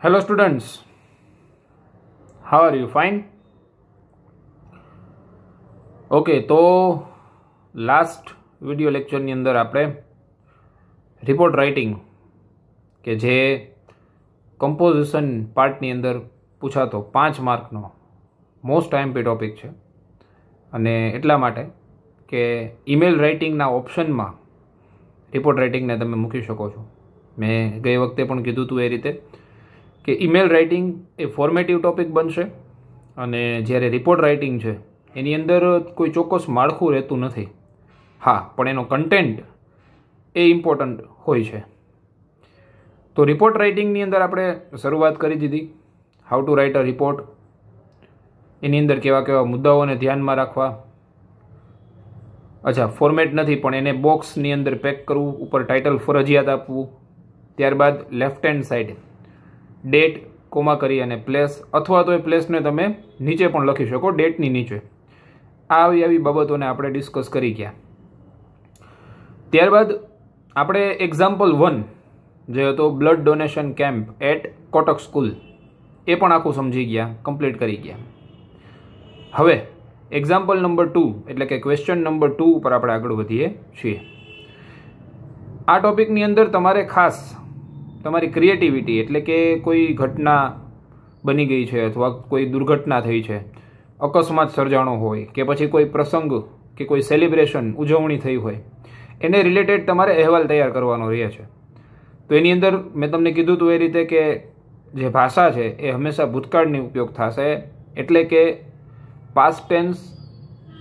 Hello students, how are you? Fine? Okay, તો last video લેક્ચરની અંદર આપણે રિપોર્ટ રાઇટિંગ કે જે કમ્પોઝિશન પાર્ટની અંદર પૂછાતો 5 માર્કનો મોસ્ટ આઈએમપી ટોપિક છે અને એટલા માટે કે ઈમેલ રાઇટિંગના ઓપ્શનમાં રિપોર્ટ રાઇટિંગને તમે મૂકી શકો છો. મેં ગઈ વખતે પણ કીધું હતું એ રીતે કે ઈમેલ રાઇટિંગ એ ફોર્મેટિવ ટોપિક બનશે અને જ્યારે રિપોર્ટ રાઇટિંગ છે એની અંદર કોઈ ચોક્કસ માળખું રહેતું નથી. હા, પણ એનો કન્ટેન્ટ એ ઇમ્પોર્ટન્ટ હોય છે. તો રિપોર્ટ રાઇટિંગની અંદર આપણે શરૂઆત કરી દીધી. How to write a report, એની અંદર કેવા કેવા મુદ્દાઓને ધ્યાનમાં રાખવા. અચ્છા, ફોર્મેટ નથી પણ એને બોક્સની અંદર પેક કરવું, ઉપર ટાઇટલ ફરજિયાત આપવું, ત્યારબાદ left hand side date comma કરી અને પ્લેસ, અથવા તો એ પ્લેસને તમે નીચે પણ લખી શકો, ડેટની નીચે. આવી બાબતોને આપણે ડિસ્કસ કરી ગયા. ત્યારબાદ આપણે એક્ઝામ્પલ 1 જે હતો blood donation camp at Kotak school, એ પણ આખું સમજી ગયા, કમ્પ્લીટ કરી ગયા. હવે એક્ઝામ્પલ નંબર 2 એટલે કે ક્વેશ્ચન નંબર 2 ઉપર આપણે આગળ વધીએ છીએ. આ ટોપિકની અંદર તમારે ખાસ તમારી ક્રિએટિવિટી એટલે કે કોઈ ઘટના બની ગઈ છે અથવા કોઈ દુર્ઘટના થઈ છે, અકસ્માત સર્જાણો હોય કે પછી કોઈ પ્રસંગ કે કોઈ સેલિબ્રેશન ઉજવણી થઈ હોય, એને રિલેટેડ તમારે અહેવાલ તૈયાર કરવાનો રહે છે. તો એની અંદર મેં તમને કીધું હતું એ રીતે કે જે ભાષા છે એ હંમેશા ભૂતકાળની ઉપયોગ થશે, એટલે કે પાસ્ટ ટેન્સ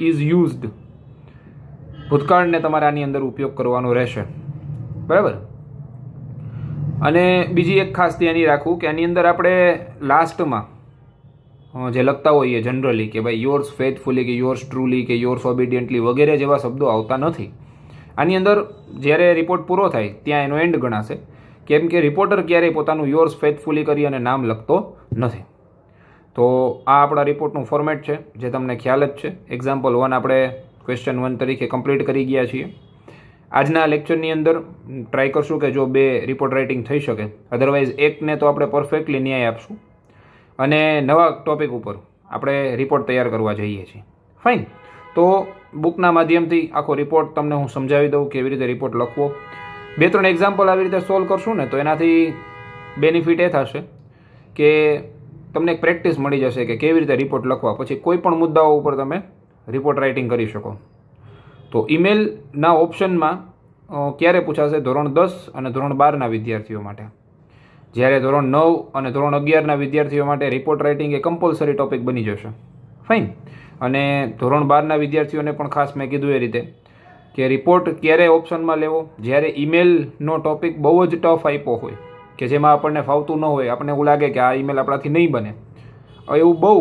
ઇઝ યુઝડ, ભૂતકાળને તમારે આની અંદર ઉપયોગ કરવાનો રહેશે. બરાબર. અને બીજી એક ખાસ ધ્યાન રાખવું કે આની અંદર આપણે લાસ્ટમાં જે લખતા હોઈએ જનરલી કે ભાઈ યોર્સ ફેથફુલી કે યોર્સ ટ્રુલી કે યોર્સ ઓબિડિયન્ટલી વગેરે જેવા શબ્દો આવતા નથી. આની અંદર જ્યારે રિપોર્ટ પૂરો થાય ત્યાં એનો એન્ડ ગણાશે, કેમ કે રિપોર્ટર ક્યારેય પોતાનું યોર્સ ફેથફુલી કરી અને નામ લખતો નથી. તો આ આપણા રિપોર્ટનું ફોર્મેટ છે જે તમને ખ્યાલ જ છે. એક્ઝામ્પલ 1 આપણે ક્વેશ્ચન 1 તરીકે કમ્પ્લીટ કરી ગયા છીએ. આજના લેક્ચરની અંદર ટ્રાય કરશું કે જો 2 રિપોર્ટ રાઇટિંગ થઈ શકે, અધરવાઇઝ એકને તો આપણે પરફેક્ટલી ન્યાય આપશું અને નવા ટોપિક ઉપર આપણે રિપોર્ટ તૈયાર કરવા જઈએ છીએ. ફાઇન. તો બુકના માધ્યમથી આખો રિપોર્ટ તમને હું સમજાવી દઉં કેવી રીતે રિપોર્ટ લખવો. 2-3 એક્ઝામ્પલ આવી રીતે સોલ્વ કરશું ને તો એનાથી બેનિફિટ એ થશે કે તમને એક પ્રેક્ટિસ મળી જશે કે કેવી રીતે રિપોર્ટ લખવા, પછી કોઈ પણ મુદ્દાઓ ઉપર તમે રિપોર્ટ રાઇટિંગ કરી શકો. તો ઈમેલના ઓપ્શનમાં ક્યારે પૂછાશે? ધોરણ 10 અને ધોરણ 12ના વિદ્યાર્થીઓ માટે. જ્યારે ધોરણ 9 અને ધોરણ 11ના વિદ્યાર્થીઓ માટે રિપોર્ટ રાઇટિંગ એ કમ્પલસરી ટોપિક બની જશે. ફાઇન. અને ધોરણ 12ના વિદ્યાર્થીઓને પણ ખાસ મેં કીધું એ રીતે કે રિપોર્ટ ક્યારે ઓપ્શનમાં લેવો? જ્યારે ઈમેલનો ટોપિક બહુ જ ટફ આપ્યો હોય કે જેમાં આપણને ફાવતું ન હોય, આપણને એવું લાગે કે આ ઈમેલ આપણાથી નહીં બને, એવું બહુ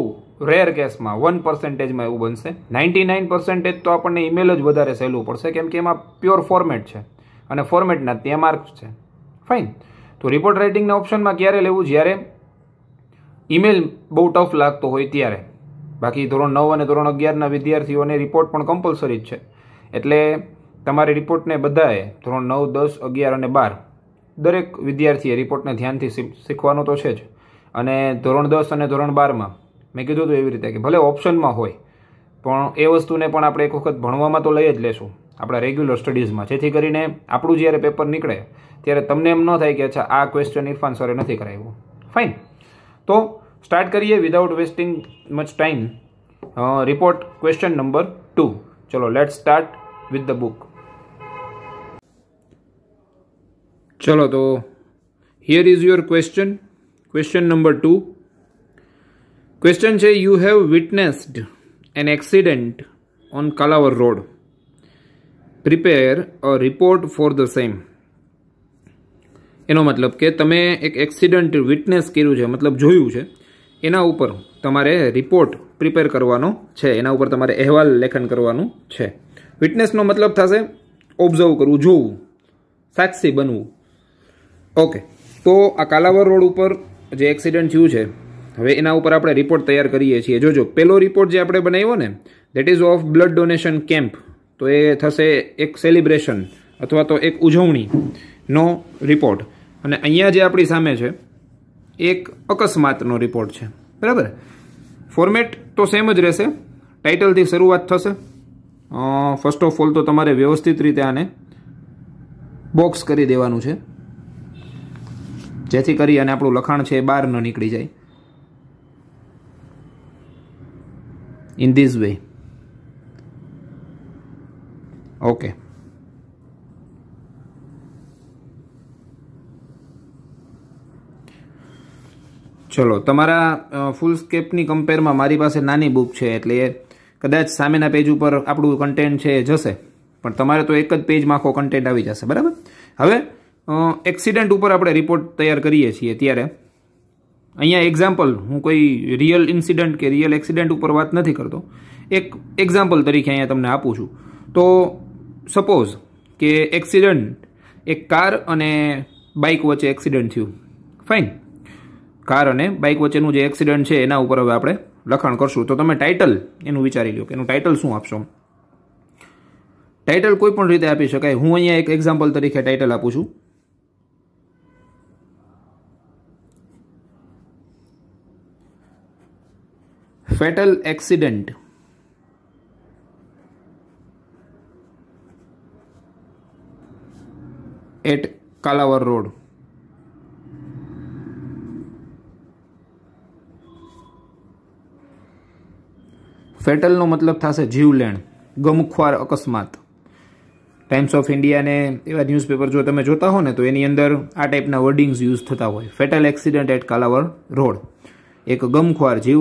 રેર કેસમાં 1%માં એવું બનશે. 99% તો આપણને ઈમેલ જ વધારે સહેલું પડશે, કેમ કે એમાં પ્યોર ફોર્મેટ છે અને ફોર્મેટના ત્યાં માર્ક્સ છે. ફાઇન. તો રિપોર્ટ રાઇટિંગના ઓપ્શનમાં ક્યારે લેવું? જ્યારે ઈમેલ બહુ ટફ લાગતો હોય ત્યારે. બાકી ધોરણ 9 અને ધોરણ 11ના વિદ્યાર્થીઓને રિપોર્ટ પણ કમ્પલસરી જ છે, એટલે તમારે રિપોર્ટને બધાએ ધોરણ 9, 10, 11 અને 12 દરેક વિદ્યાર્થીએ રિપોર્ટને ધ્યાનથી શીખવાનું તો છે જ. અને ધોરણ 10 અને ધોરણ 12માં મેં કીધું હતું એવી રીતે કે ભલે ઓપ્શનમાં હોય પણ એ વસ્તુને પણ આપણે એક વખત ભણવામાં તો લઈ જ લેશું આપણા રેગ્યુલર સ્ટડીઝમાં, જેથી કરીને આપણું જ્યારે પેપર નીકળે ત્યારે તમને એમ ન થાય કે અચ્છા આ ક્વેશ્ચન ઇરફાન સરે નથી કરાવ્યું. ફાઇન. તો સ્ટાર્ટ કરીએ without wasting much time. Report question number 2. ચલો let's start with the book. ચલો તો here is your question number 2. Question છે you have witnessed an accident on Kalavad road. Prepare a report for the same. એનો મતલબ કે તમે એક accident witness કર્યું છે, મતલબ જોયું છે, એના ઉપર તમારે રિપોર્ટ પ્રિપેર કરવાનો છે, એના ઉપર તમારે અહેવાલ લેખન કરવાનું છે. વિટનેસનો મતલબ થશે ઓબ્ઝર્વ કરવું, જોવું, સાક્ષી બનવું. ઓકે. તો આ કાલાવર રોડ ઉપર જે એક્સિડન્ટ થયું છે, હવે એના ઉપર આપણે રિપોર્ટ તૈયાર કરીએ છીએ. જોજો, પેલો રિપોર્ટ જે આપણે બનાવ્યો ને that ease of blood donation camp, તો એ થશે એક સેલિબ્રેશન અથવા તો એક ઉજવણીનો રિપોર્ટ. અને અહીંયા જે આપણી સામે છે એક અકસ્માતનો રિપોર્ટ છે, બરાબર. ફોર્મેટ તો સેમ જ રહેશે. ટાઇટલથી શરૂઆત થશે. ફર્સ્ટ ઓફ ઓલ તો તમારે વ્યવસ્થિત રીતે આને બોક્સ કરી દેવાનું છે, જેથી કરી અને આપણું લખાણ છે એ બહાર ન નીકળી જાય. In this way. ઓકે. ચલો, તમારા ફૂલસ્કેપની કમ્પેરમાં મારી પાસે નાની બુક છે, એટલે કદાચ સામેના પેજ ઉપર આપણું કન્ટેન્ટ છે એ જશે, પણ તમારે તો એક જ પેજમાં આખો કન્ટેન્ટ આવી જશે, બરાબર. હવે એક્સિડન્ટ ઉપર આપણે રિપોર્ટ તૈયાર કરીએ છીએ ત્યારે અહીંયા એક્ઝામ્પલ, હું કોઈ રિયલ ઇન્સિડન્ટ કે રિયલ એક્સિડન્ટ ઉપર વાત નથી કરતો, એક એક્ઝામ્પલ તરીકે અહીંયા તમને આપું છું. તો સપોઝ કે એક્સિડન્ટ એક કાર અને બાઇક વચ્ચે એક્સિડન્ટ થયું. ફાઇન. કાર અને બાઇક વચ્ચેનું જે એક્સિડન્ટ છે એના ઉપર હવે આપણે લખાણ કરશું. તો તમે ટાઇટલ એનું વિચારી લો કે એનું ટાઇટલ શું આપશો. ટાઇટલ કોઈ પણ રીતે આપી શકાય. હું અહીંયા એક એક્ઝામ્પલ તરીકે ટાઇટલ આપું છું. Fatal accident at Kalavad road. ફેટલનો મતલબ થશે જીવલેણ, ગમખ્વાર અકસ્માત. ટાઈમ્સ ઓફ ઇન્ડિયા ને એવા ન્યૂઝપેપર જો તમે જોતા હો ને તો એની અંદર આ ટાઈપના વર્ડિંગ્સ યુઝ થતા હોય. Fatal accident at Kalavad road, એક ગમખ્વાર, જીવ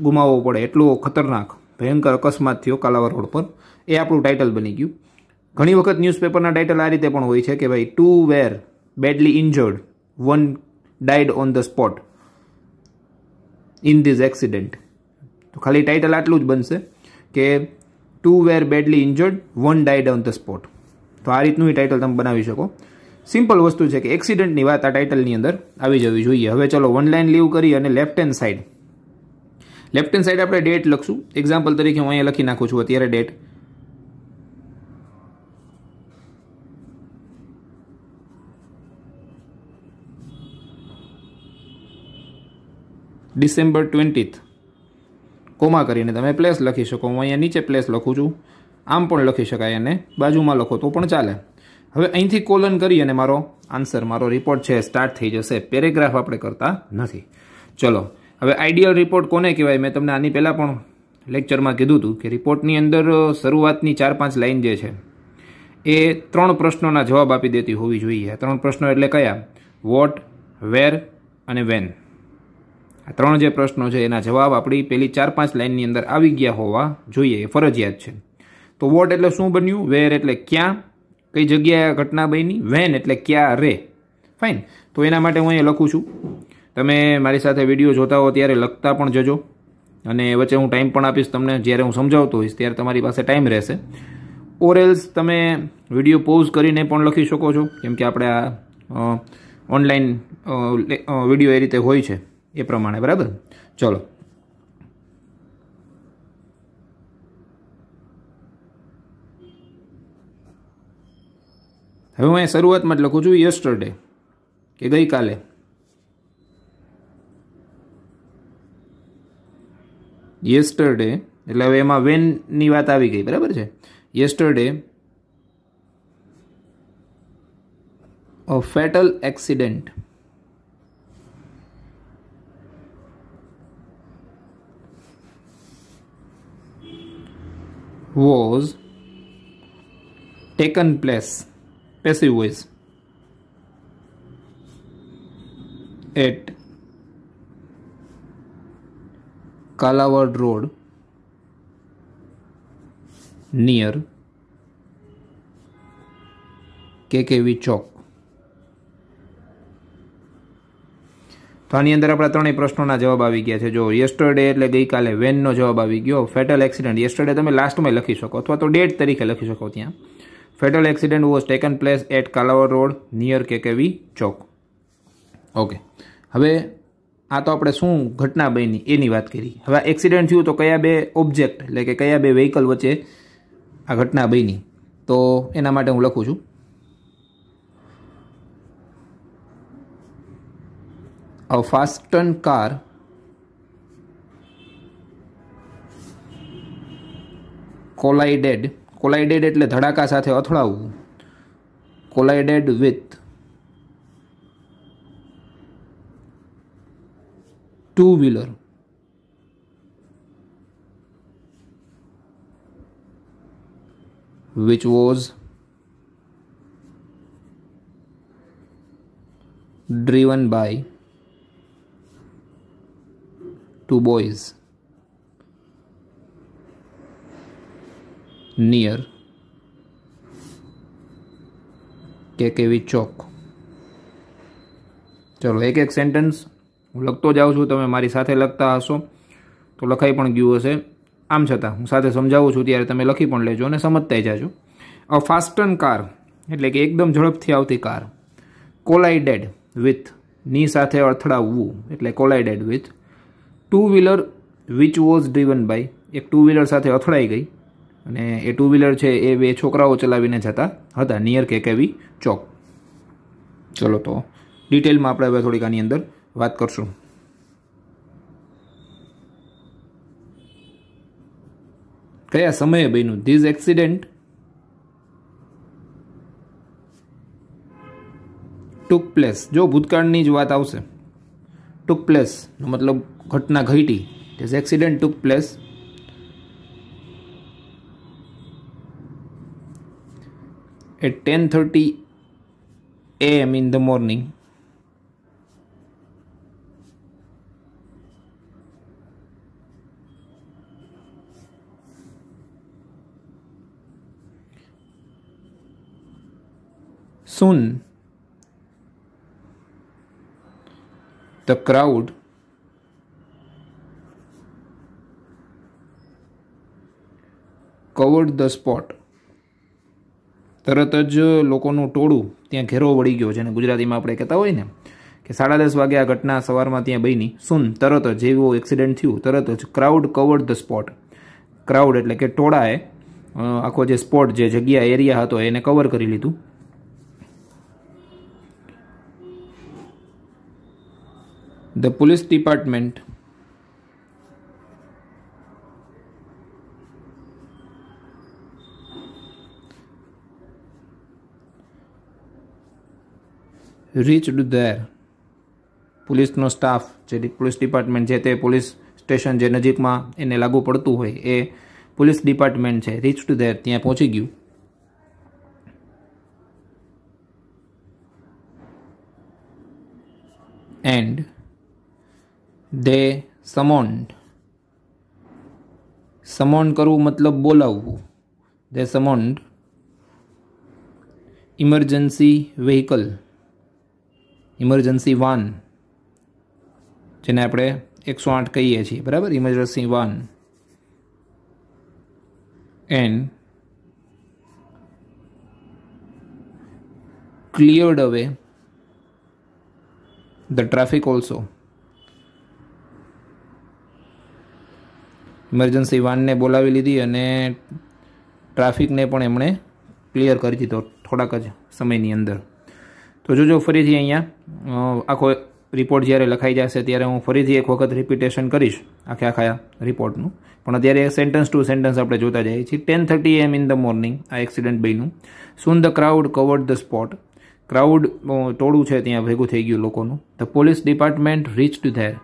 ગુમાવવો પડે એટલો ખતરનાક ભયંકર અકસ્માત થયો કાલાવર રોડ પર. એ આપણું ટાઇટલ બની ગયું. ઘણી વખત ન્યૂઝપેપરના ટાઇટલ આ રીતે પણ હોય છે કે ભાઈ 2 were badly injured, 1 died on the spot in this accident. તો ખાલી ટાઇટલ આટલું જ બનશે કે 2 were badly injured, 1 died on the spot. તો આ રીતનું ટાઇટલ તમે બનાવી શકો. સિમ્પલ વસ્તુ છે કે એક્સિડન્ટની વાત આ ટાઇટલની અંદર આવી જવી જોઈએ. હવે ચલો વન લાઇન લીવ કરી અને લેફ્ટ હેન્ડ સાઈડ આપણે ડેટ લખશું. એક્ઝામ્પલ તરીકે હું અહીંયા લખી નાખું છું અત્યારે ડેટ. ડિસેમ્બર 20th, કોમા કરીને તમે પ્લેસ લખી શકો. હું અહીંયા નીચે પ્લેસ લખું છું. આમ પણ લખી શકાય અને બાજુમાં લખો તો પણ ચાલે. હવે અહીંથી કોલન કરી અને મારો આન્સર, મારો રિપોર્ટ છે સ્ટાર્ટ થઈ જશે. પેરેગ્રાફ આપણે કરતા નથી. ચલો, હવે આઈડિયલ રિપોર્ટ કોને કહેવાય? મેં તમને આની પહેલાં પણ લેક્ચરમાં કીધું હતું કે રિપોર્ટની અંદર શરૂઆતની 4-5 લાઇન જે છે એ 3 પ્રશ્નોના જવાબ આપી દેતી હોવી જોઈએ. 3 પ્રશ્નો એટલે કયા? વોટ, વેર અને વેન. આ 3 જે પ્રશ્નો છે એના જવાબ આપણી પેલી 4-5 લાઇનની અંદર આવી ગયા હોવા જોઈએ, એ ફરજિયાત છે. તો વોટ એટલે શું બન્યું, વેર એટલે ક્યાં, કઈ જગ્યાએ ઘટના બની, વેન એટલે ક્યાં રે. ફાઇન. તો એના માટે હું અહીંયા લખું છું. તમે મારી સાથે વિડીયો જોતા હો ત્યારે લખતા પણ જજો, અને વચ્ચે હું ટાઈમ પણ આપીશ તમને. જ્યારે હું સમજાવતો હોઈશ ત્યારે તમારી પાસે ટાઈમ રહેશે. ઓરેલ્સ તમે વિડીયો પોઝ કરીને પણ લખી શકો છો, કેમ કે આપણે આ ઓનલાઈન વિડીયો એ રીતે હોય છે એ પ્રમાણે, બરાબર. ચલો, હવે હું અહીં શરૂઆતમાં જ લખું છું યસ્ટરડે, કે ગઈકાલે. યસ્ટરડે એટલે હવે એમાં વેનની વાત આવી ગઈ, બરાબર છે. Yesterday a fatal accident was taken place, passive voice, at Kalawad Road near KKV ચોક. તો આની અંદર આપણા 3 પ્રશ્નોના જવાબ આવી ગયા છે. જો યસ્ટરડે એટલે ગઈકાલે, વેનનો જવાબ આવી ગયો. ફેટલ એક્સિડન્ટ, યસ્ટરડે તમે લાસ્ટમાં લખી શકો અથવા તો ડેટ તરીકે લખી શકો ત્યાં. Fatal accident was taken place at Kalavad road near KKV ચોક. ઓકે, હવે આ તો આપણે શું ઘટના બની એની વાત કરી. હવે એક્સિડન્ટ થયું તો કયા 2 ઓબ્જેક્ટ એટલે કે કયા 2 વ્હીકલ વચ્ચે આ ઘટના બની, તો એના માટે હું લખું છું. A fastened car કોલાઇડેડ એટલે ધડાકા સાથે અથડાવવું. Collided with two wheeler which was driven by two boys near KKV Chowk. ચલો એક એક સેન્ટેન્સ હું લખતો જાઉં છું, તમે મારી સાથે લખતા હશો તો લખાઈ પણ ગયું હશે. આમ છતાં હું સાથે સમજાવું છું ત્યારે તમે લખી પણ લેજો અને સમજતા જાજો. અ ફાસ્ટન કાર એટલે કે એકદમ ઝડપથી આવતી કાર. કોલાઇડેડ વિથ ની સાથે અથડાવવું એટલે collided with. Two wheeler which was driven by એક ટુ વ્હીલર સાથે અથડાઈ ગઈ અને એ ટુ વ્હીલર છે એ બે છોકરાઓ ચલાવીને જતા હતા નિયર કેકેવી ચોક. ચલો તો ડિટેલમાં આપણે હવે થોડીક આની અંદર વાત કરશું. કયા સમયે બન્યું? These accident took place. જો ભૂતકાળની જ વાત આવશે, ટુક પ્લેસ નો મતલબ ઘટના ઘટી. These accident took place at 10:30 AM in the morning soon the crowd covered the spot. તરત જ લોકોનું ટોળું ત્યાં ઘેરો વળી ગયો, જેને ગુજરાતીમાં આપણે કહેતા હોય ને કે 10:30 વાગે આ ઘટના સવારમાં ત્યાં બની. સૂન તરત જ, જેવું એક્સિડન્ટ થયું તરત જ. Crowd covered the spot. Crowd એટલે કે ટોળાએ આખો જે સ્પોટ, જે જગ્યા, એરિયા હતો એને કવર કરી લીધું. The police department reached there. પોલીસનો સ્ટાફ, જે પોલીસ ડિપાર્ટમેન્ટ છે તે પોલીસ સ્ટેશન જે નજીકમાં એને લાગુ પડતું હોય એ પોલીસ ડિપાર્ટમેન્ટ છે, રીચડ ધેર ત્યાં પહોંચી ગયું. And they summoned. સમોન કરવું મતલબ બોલાવવું. they summoned emergency vehicle, emergency van, જેને આપણે 108 કહીએ છીએ, બરાબર, emergency van. And cleared away the traffic also. Emergency વાનને બોલાવી લીધી અને ટ્રાફિકને પણ એમણે ક્લિયર કરી દીધો થોડાક જ સમયની અંદર. તો જોજો ફરીથી અહીંયા આખો રિપોર્ટ જ્યારે લખાઈ જશે ત્યારે હું ફરીથી એક વખત રિપીટેશન કરીશ આખા રિપોર્ટનું, પણ અત્યારે સેન્ટન્સ ટુ સેન્ટન્સ આપણે જોતા જઈએ છીએ. 10:30 AM ઇન ધ મોર્નિંગ આ એક્સિડન્ટ બન્યું. Soon the crowd covered the spot. Crowd ટોળું છે ત્યાં ભેગું થઈ ગયું લોકોનું. The police department reached there.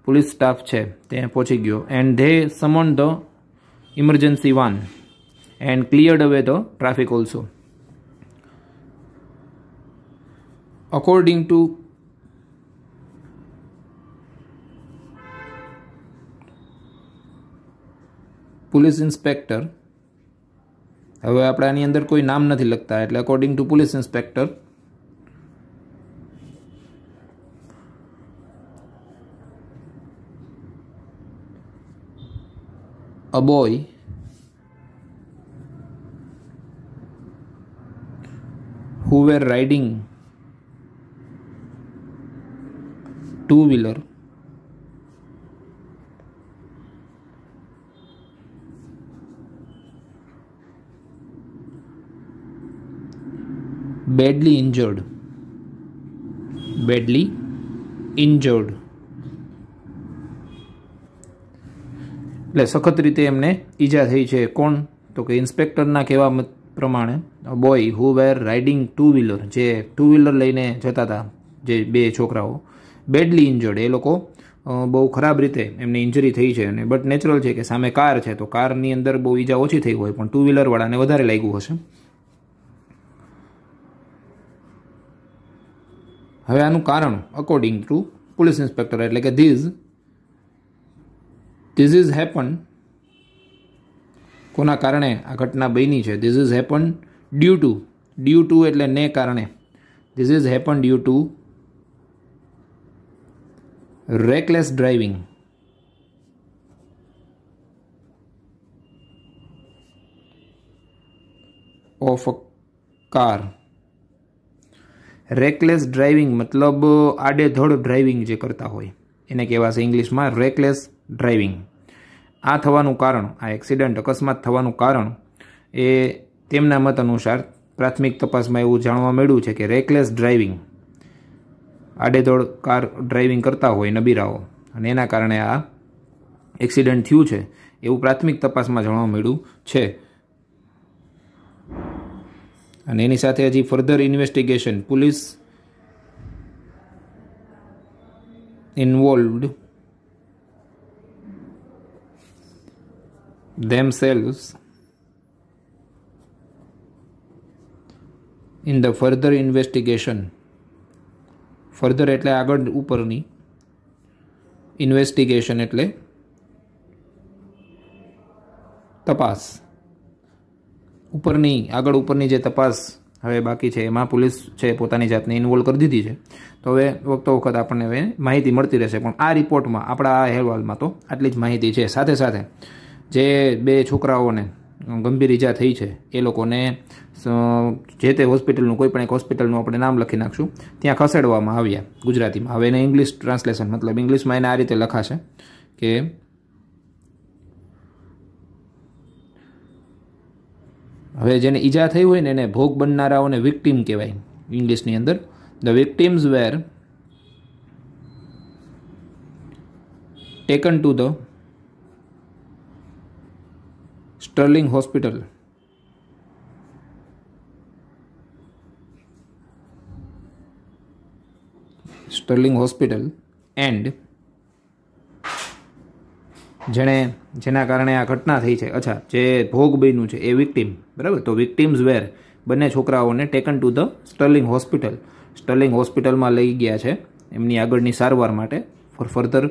Police staff છે ત્યાં પહોંચી ગયો. And they summon the emergency van and cleared away the traffic also. According to police inspector, હવે આપણે આની અંદર કોઈ નામ નથી લખતા એટલે according to police inspector, a boy who were riding two-wheeler badly injured injured, એટલે સખત રીતે એમને ઈજા થઈ છે. કોણ? તો કે ઇન્સ્પેક્ટરના કહેવા મત પ્રમાણે boy who were riding two wheeler, જે ટુ વ્હીલર લઈને જતા હતા જે બે છોકરાઓ, બેડલી ઇન્જર્ડ, એ લોકો બહુ ખરાબ રીતે એમને ઇન્જરી થઈ છે. અને બટ નેચરલ છે કે સામે કાર છે તો કારની અંદર બહુ ઈજા ઓછી થઈ હોય, પણ ટુ વ્હીલરવાળાને વધારે લાગ્યું હશે. હવે આનું કારણ અકોર્ડિંગ ટુ પોલીસ ઇન્સ્પેક્ટર, એટલે કે ધીસ ઇઝ હેપન, કોના કારણે આ ઘટના બની છે? This is happen due to એટલે ને કારણે, this is happen due to reckless driving of a car. Reckless driving મતલબ આડેધડ ડ્રાઇવિંગ જે કરતા હોય એને કહેવાશે ઇંગ્લિશમાં રેકલેસ ડ્રાઇવિંગ. આ થવાનું કારણ, આ એક્સિડન્ટ અકસ્માત થવાનું કારણ એ તેમના મત અનુસાર પ્રાથમિક તપાસમાં એવું જાણવા મળ્યું છે કે રેકલેસ ડ્રાઇવિંગ, આડેધડ કાર ડ્રાઇવિંગ કરતા હોય નબીરાઓ, અને એના કારણે આ એક્સિડન્ટ થયું છે એવું પ્રાથમિક તપાસમાં જાણવા મળ્યું છે. અને એની સાથે હજી further investigation, police involved themselves in the further investigation. Further એટલે આગળ ઉપરની, ઇન્વેસ્ટિગેશન એટલે તપાસ, ઉપરની આગળ ઉપરની જે તપાસ હવે બાકી છે એમાં પોલીસ છે પોતાની જાતને ઇન્વોલ્વ કરી દીધી છે. તો હવે વખતો વખત આપણને હવે માહિતી મળતી રહેશે, પણ આ રિપોર્ટમાં, આપણા આ અહેવાલમાં તો આટલી જ માહિતી છે. સાથે સાથે જે બે છોકરાઓને ગંભીર ઈજા થઈ છે એ લોકોને જે તે હોસ્પિટલનું, કોઈ પણ એક હોસ્પિટલનું આપણે નામ લખી નાખશું, ત્યાં ખસેડવામાં આવ્યા ગુજરાતીમાં. હવે એને ઇંગ્લિશ ટ્રાન્સલેશન, મતલબ ઇંગ્લિશમાં એને આ રીતે લખાશે કે હવે જેને ઈજા થઈ હોય ને એને ભોગ બનનારાઓને વિક્ટીમ કહેવાય ઇંગ્લિશની અંદર. The victims were taken to the Sterling hospital and જેના કારણે આ ઘટના થઈ છે, અચ્છા, જે ભોગ બન્યું છે એ વિક્ટીમ, બરાબર. તો વિક્ટીમ્સ વેર, બંને છોકરાઓને ટેકન ટુ ધ સ્ટર્લિંગ હોસ્પિટલમાં લઈ ગયા છે એમની આગળની સારવાર માટે, ફોર ફર્ધર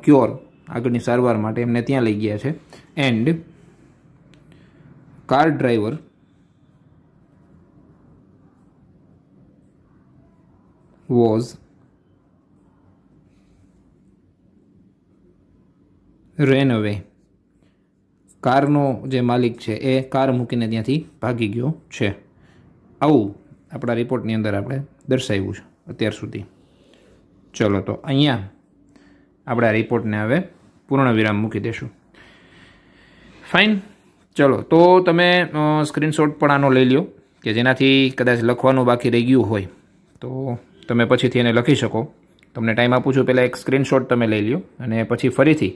ક્યોર, આગળની સારવાર માટે એમને ત્યાં લઈ ગયા છે. And car driver was ran અવે, કારનો જે માલિક છે એ કાર મૂકીને ત્યાંથી ભાગી ગયો છે. આવું આપણા રિપોર્ટની અંદર આપણે દર્શાવ્યું છે અત્યાર સુધી. ચલો, તો અહીંયા આપણે આ રિપોર્ટને હવે પૂર્ણ વિરામ મૂકી દઈશું. ફાઇન. ચલો, તો તમે સ્ક્રીનશોટ પણ આનો લઈ લ્યો, કે જેનાથી કદાચ લખવાનું બાકી રહી ગયું હોય તો તમે પછીથી એને લખી શકો. તમને ટાઈમ આપું છું, પહેલાં એક સ્ક્રીનશોટ તમે લઈ લ્યો, અને પછી ફરીથી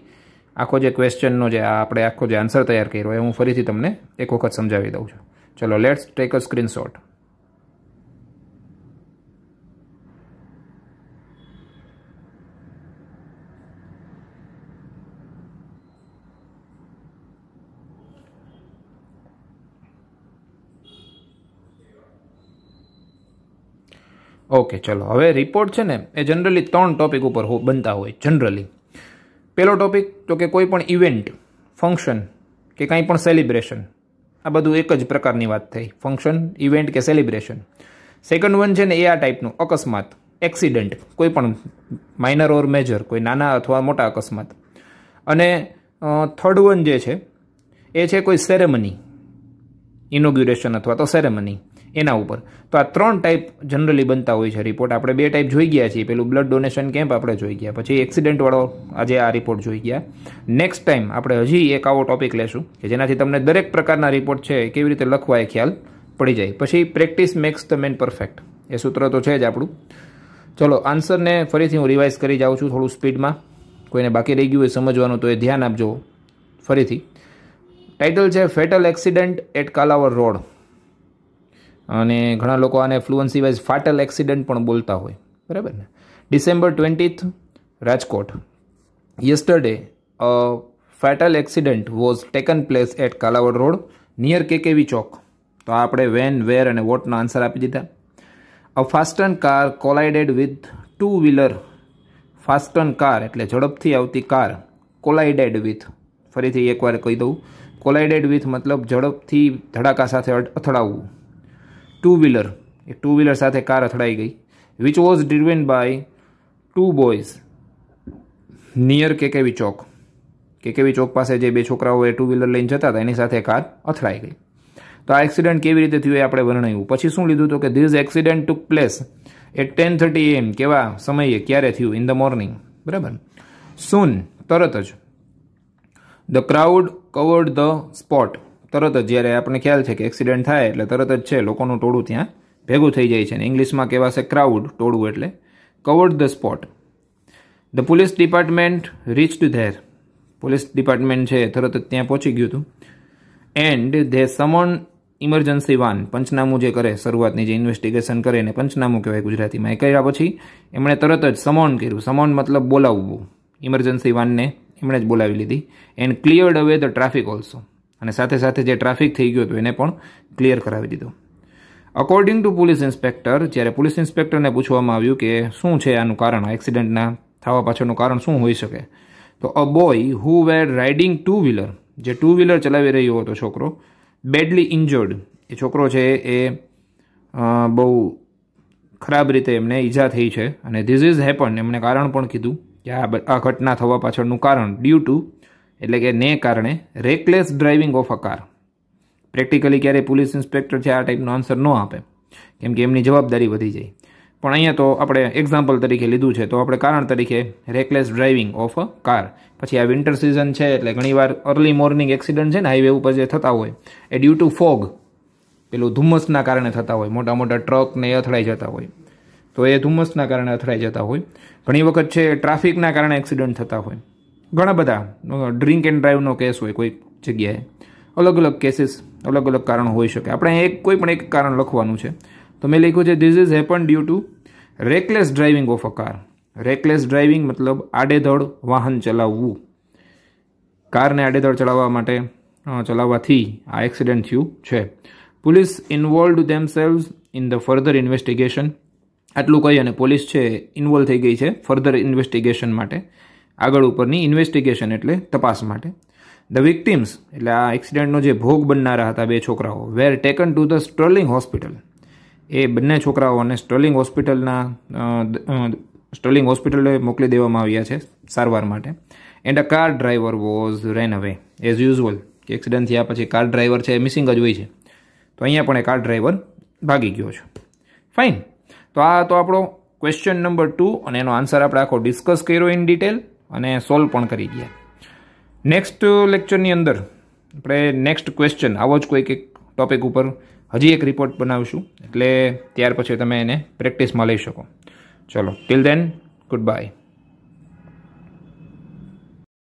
આખો જે ક્વેશ્ચનનો જે આપણે આખો જે આન્સર તૈયાર કર્યો એ હું ફરીથી તમને એક વખત સમજાવી દઉં છું. ચલો, let's take a screenshot. Okay, ચલો. હવે રિપોર્ટ છે ને એ જનરલી 3 ટોપિક ઉપર બનતા હોય જનરલી. પહેલો ટોપિક તો કે કોઈ પણ ઇવેન્ટ, ફંક્શન કે કંઈ પણ સેલિબ્રેશન, આ બધું એક જ પ્રકારની વાત થઈ, ફંક્શન, ઇવેન્ટ કે સેલિબ્રેશન. સેકન્ડ વન છે ને એ આ ટાઈપનું અકસ્માત, એક્સિડન્ટ, કોઈ પણ માઇનર ઓર મેજર, કોઈ નાના અથવા મોટા અકસ્માત. અને થર્ડ વન જે છે એ છે કોઈ સેરેમની, ઇનોગ્યુરેશન અથવા તો સેરેમની, એના ઉપર. તો આ 3 ટાઈપ જનરલી બનતા હોય છે રિપોર્ટ. આપણે 2 ટાઈપ જોઈ ગયા છીએ. પેલું બ્લડ ડોનેશન કેમ્પ આપણે જોઈ ગયા, પછી એક્સિડન્ટવાળો આજે આ રિપોર્ટ જોઈ ગયા. નેક્સ્ટ ટાઈમ આપણે હજી એક આવો ટોપિક લેશું કે જેનાથી તમને દરેક પ્રકારના રિપોર્ટ છે કેવી રીતે લખવા એ ખ્યાલ પડી જાય. પછી practice makes the man perfect, એ સૂત્ર તો છે જ આપણું. ચલો આન્સરને ફરીથી હું રિવાઇઝ કરી જાઉં છું થોડું સ્પીડમાં. કોઈને બાકી રહી ગયું હોય સમજવાનું તો એ ધ્યાન આપજો ફરીથી. ટાઇટલ છે fatal accident at Kalavad road, અને ઘણા લોકો આને ફ્લુઅન્સી વાઇઝ ફાટલ એક્સિડન્ટ પણ બોલતા હોય, બરાબર ને. December 20th, Rajkot. Yesterday a fatal accident was taken place at Kalavad road near KKV Chowk. તો આપણે વેન, વેર અને વોટનો આન્સર આપી દીધા. A fasten car collided with two wheeler. Fasten car એટલે ઝડપથી આવતી કાર, કોલાઇડેડ વિથ, ફરીથી એકવાર કહી દઉં, કોલાઇડેડ વિથ મતલબ ઝડપથી ધડાકા સાથે અથડાવવું. ટુ વ્હીલર, એ ટુ વ્હીલર સાથે કાર અથડાઈ ગઈ. Which was driven by two boys near KKV Chowk. KKV Chowk પાસે જે બે છોકરાઓ એ ટુ વ્હીલર લઈને જતા હતા એની સાથે કાર અથડાઈ ગઈ. તો આ એક્સિડન્ટ કેવી રીતે થયું એ આપણે વર્ણવ્યું. પછી શું લીધું તો કે this accident took place at 10:30 AM. કેવા સમયે, ક્યારે થયું? ઇન ધ મોર્નિંગ, બરાબર. સૂન, તરત જ. The crowd covered the spot. તરત જ, જ્યારે આપણને ખ્યાલ છે કે એક્સિડન્ટ થાય એટલે તરત જ છે લોકોનું ટોળું ત્યાં ભેગું થઈ જાય છે. ને ઇંગ્લિશમાં કહેવાશે ક્રાઉડ, ટોળું એટલે. Covered the spot. The police department reached there. Police department છે તરત જ ત્યાં પહોંચી ગયું હતું. And they summon emergency van. પંચનામું જે કરે, શરૂઆતની જે ઇન્વેસ્ટિગેશન કરે એને પંચનામું કહેવાય ગુજરાતીમાં. એ કર્યા પછી એમણે તરત જ સમોન કર્યું. સમોન મતલબ બોલાવવું. ઇમરજન્સી વાનને એમણે જ બોલાવી લીધી. And cleared away the traffic also. અને સાથે સાથે જે ટ્રાફિક થઈ ગયો હતો એને પણ ક્લિયર કરાવી દીધો. અકોર્ડિંગ ટુ પોલીસ ઇન્સ્પેક્ટર, જ્યારે પોલીસ ઇન્સ્પેક્ટરને પૂછવામાં આવ્યું કે શું છે આનું કારણ, આ એક્સિડન્ટના થવા પાછળનું કારણ શું હોઈ શકે, તો a boy who were riding two wheeler. જે ટુ વ્હીલર ચલાવી રહ્યો હતો છોકરો, બેડલી ઇન્જર્ડ. એ છોકરો છે એ બહુ ખરાબ રીતે એમને ઈજા થઈ છે. અને ધીસ ઇઝ હેપન, એમણે કારણ પણ કીધું કે આ ઘટના થવા પાછળનું કારણ ડ્યુ ટુ એટલે કે ને કારણે reckless driving of a car. Practically ક્યારેય પોલીસ ઇન્સ્પેક્ટર છે આ ટાઈપનો આન્સર ન આપે, કેમ કે એમની જવાબદારી વધી જાય. પણ અહીંયા તો આપણે એક્ઝામ્પલ તરીકે લીધું છે, તો આપણે કારણ તરીકે રેકલેસ ડ્રાઇવિંગ ઓફ અ કાર. પછી આ વિન્ટર સિઝન છે એટલે ઘણીવાર અર્લી મોર્નિંગ એક્સિડન્ટ છે ને હાઈવે ઉપર જે થતા હોય એ ડ્યુ ટુ ફોગ, પેલું ધુમ્મસના કારણે થતા હોય. મોટા મોટા ટ્રક ને એ અથડાઈ જતા હોય, તો એ ધુમ્મસના કારણે અથડાઈ જતા હોય. ઘણી વખત છે ટ્રાફિકના કારણે એક્સિડન્ટ થતા હોય. ઘણા બધા ડ્રિંક એન્ડ ડ્રાઈવનો કેસ હોય કોઈ જગ્યાએ, અલગ અલગ કેસીસ, અલગ અલગ કારણો હોઈ શકે. આપણે કોઈ પણ એક કારણ લખવાનું છે. તો મેં લખ્યું છે this is happen due to reckless driving of a car. Reckless driving મતલબ આડેધડ વાહન ચલાવવું. કારને આડેધડ ચલાવવાથી આ એક્સિડન્ટ થયું છે. Police involved themselves in the further investigation. આટલું કહી અને પોલીસ છે ઇન્વોલ્વ થઈ ગઈ છે ફર્ધર ઇન્વેસ્ટિગેશન માટે. આગળ ઉપરની ઇન્વેસ્ટિગેશન એટલે તપાસ માટે. ધ વિક્ટિમ્સ એટલે આ એક્સિડન્ટનો જે ભોગ બનનારા હતા બે છોકરાઓ, were taken to the Sterling hospital. એ બંને છોકરાઓને સ્ટર્લિંગ હોસ્પિટલે મોકલી દેવામાં આવ્યા છે સારવાર માટે. And a car driver was ran away as usual. કે એક્સિડન્ટ થયા પછી કાર ડ્રાઈવર છે મિસિંગ જ હોય છે, તો અહીંયા પણ એ કાર ડ્રાઈવર ભાગી ગયો છે. ફાઇન. તો આ તો આપણો ક્વેશ્ચન નંબર 2 અને એનો આન્સર આપણે આખો ડિસ્કસ કર્યો ઇન ડિટેલ અને સોલ્વ પણ કરી ગયા. નેક્સ્ટ લેક્ચરની અંદર આપણે નેક્સ્ટ ક્વેશ્ચન આવો જ કોઈક એક ટોપિક ઉપર હજી એક રિપોર્ટ બનાવીશું, એટલે ત્યાર પછી તમે એને પ્રેક્ટિસમાં લઈ શકો. ચલો, ટિલ દેન, ગુડ બાય.